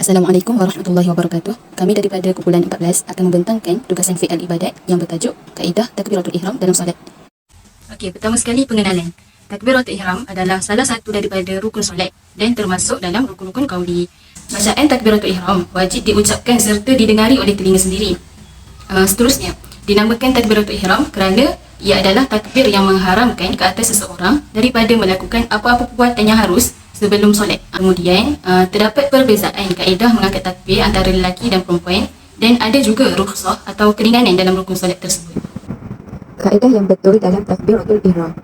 Assalamualaikum warahmatullahi wabarakatuh. Kami daripada kumpulan 14 akan membentangkan tugasan fi'al ibadat yang bertajuk Kaedah Takbiratul Ihram dalam solat. Okey, pertama sekali pengenalan. Takbiratul Ihram adalah salah satu daripada rukun solat dan termasuk dalam rukun-rukun qauli. Bacaan Takbiratul Ihram wajib diucapkan serta didengari oleh telinga sendiri. Seterusnya, dinamakan Takbiratul Ihram kerana ia adalah takbir yang mengharamkan ke atas seseorang daripada melakukan apa-apa perbuatan yang harus sebelum solat. Kemudian, terdapat perbezaan kaedah mengangkat takbir antara lelaki dan perempuan dan ada juga rukhsah atau keringanan dalam rukun solat tersebut. Kaedah yang betul dalam takbiratul ihram.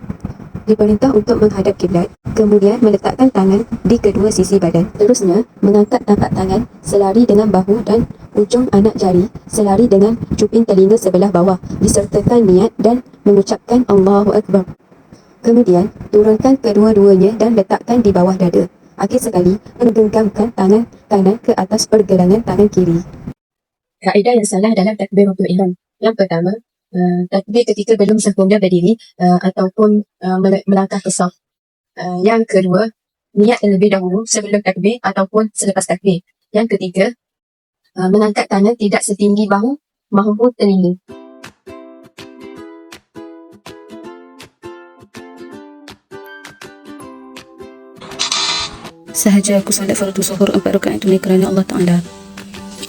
Diperintah untuk menghadap kiblat, kemudian meletakkan tangan di kedua sisi badan. Terusnya, mengangkat tapak tangan selari dengan bahu dan ujung anak jari selari dengan cuping telinga sebelah bawah, disertakan niat dan mengucapkan Allahu Akbar. Kemudian, turunkan kedua-duanya dan letakkan di bawah dada. Akhir sekali, menggenggamkan tangan kanan ke atas pergelangan tangan kiri. Kaedah yang salah dalam takbiratul ihram. Yang pertama, takbir ketika belum sempurna berdiri ataupun melangkah ke saf. Yang kedua, niat terlebih dahulu sebelum takbir ataupun selepas takbir. Yang ketiga, mengangkat tangan tidak setinggi bahu maupun telinga. Sahaja aku solat fardu zuhur 4 rakaat tunai kerana Allah Ta'ala.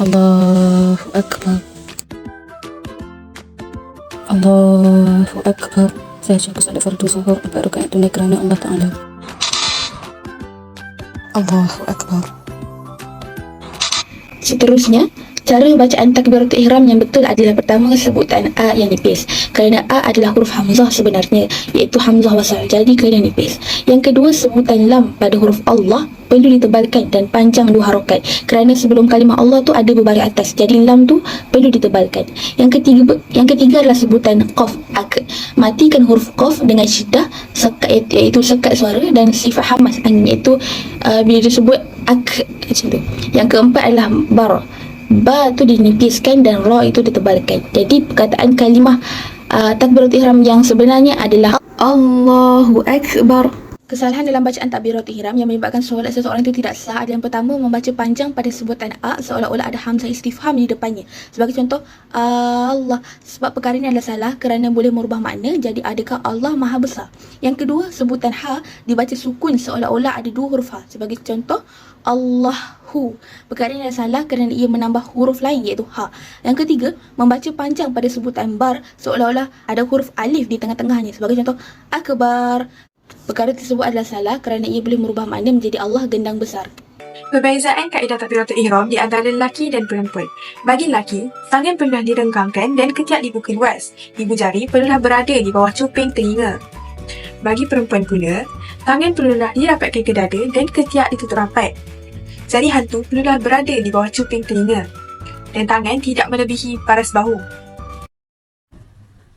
Allahu Akbar. Allahu Akbar. Sahaja aku solat fardu zuhur 4 rakaat tunai kerana Allah Ta'ala. Allahu Akbar. Seterusnya, cara bacaan takbiratul ihram yang betul adalah pertama sebutan A yang nipis, kerana A adalah huruf hamzah sebenarnya, iaitu hamzah wasal, jadi kena nipis. Yang kedua, sebutan lam pada huruf Allah perlu ditebalkan dan panjang 2 harakat, kerana sebelum kalimah Allah tu ada berbaris atas, jadi lam tu perlu ditebalkan. Yang ketiga adalah sebutan qaf, ak. Matikan huruf qaf dengan syiddah sekat, iaitu sekat suara, dan sifat hamas angin, iaitu bila disebut ak macam tu. Yang keempat adalah bar. Ba tu dinipiskan dan ra itu ditebalkan. Jadi perkataan kalimah takbiratul ihram yang sebenarnya adalah Allahu Akbar. Kesalahan dalam bacaan takbiratul ihram yang menyebabkan solat seseorang itu tidak sah adalah yang pertama, membaca panjang pada sebutan A seolah-olah ada hamzah istifham di depannya. Sebagai contoh, Allah. Sebab perkara ini adalah salah kerana boleh merubah makna, jadi adakah Allah Maha Besar. Yang kedua, sebutan Ha dibaca sukun seolah-olah ada 2 huruf Ha. Sebagai contoh, Allahu. Perkara ini adalah salah kerana ia menambah huruf lain, iaitu Ha. Yang ketiga, membaca panjang pada sebutan bar seolah-olah ada huruf alif di tengah-tengahnya. Sebagai contoh, Akbar. Perkara tersebut adalah salah kerana ia boleh merubah makna menjadi Allah gendang besar. Perbezaan kaedah takbiratul ihram di antara lelaki dan perempuan. Bagi lelaki, tangan perlulah direnggangkan dan ketiak dibuka luas. Ibu jari perlulah berada di bawah cuping telinga. Bagi perempuan pula, tangan perlulah dirapatkan ke dada dan ketiak ditutup rapat. Jari hantu perlulah berada di bawah cuping telinga. Dan tangan tidak melebihi paras bahu.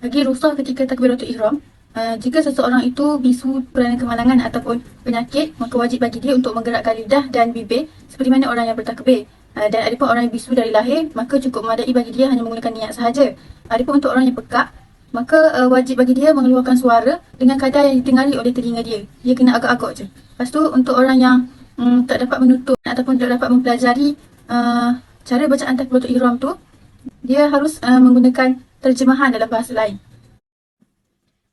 Bagi rukhsah ketika takbiratul ihram, jika seseorang itu bisu kerana kemalangan ataupun penyakit, maka wajib bagi dia untuk menggerakkan lidah dan bibir seperti mana orang yang bertakbir. Dan adapun orang yang bisu dari lahir, maka cukup memadai bagi dia hanya menggunakan niat sahaja. Adapun untuk orang yang pekak, maka wajib bagi dia mengeluarkan suara dengan kadar yang didengari oleh telinga dia. Dia kena agak-agak je. Lepas tu untuk orang yang tak dapat menutup ataupun tak dapat mempelajari cara bacaan takbiratul ihram tu, dia harus menggunakan terjemahan dalam bahasa lain.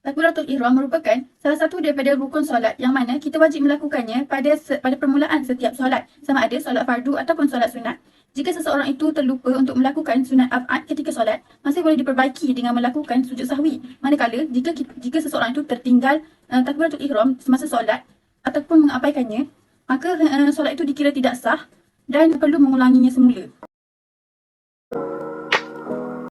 Takbiratul ihram merupakan salah satu daripada rukun solat yang mana kita wajib melakukannya pada permulaan setiap solat, sama ada solat fardu ataupun solat sunat. Jika seseorang itu terlupa untuk melakukan sunat ab'ad ketika solat, masih boleh diperbaiki dengan melakukan sujud sahwi. Manakala jika seseorang itu tertinggal takbiratul ihram semasa solat ataupun mengabaikannya, maka solat itu dikira tidak sah dan perlu mengulanginya semula.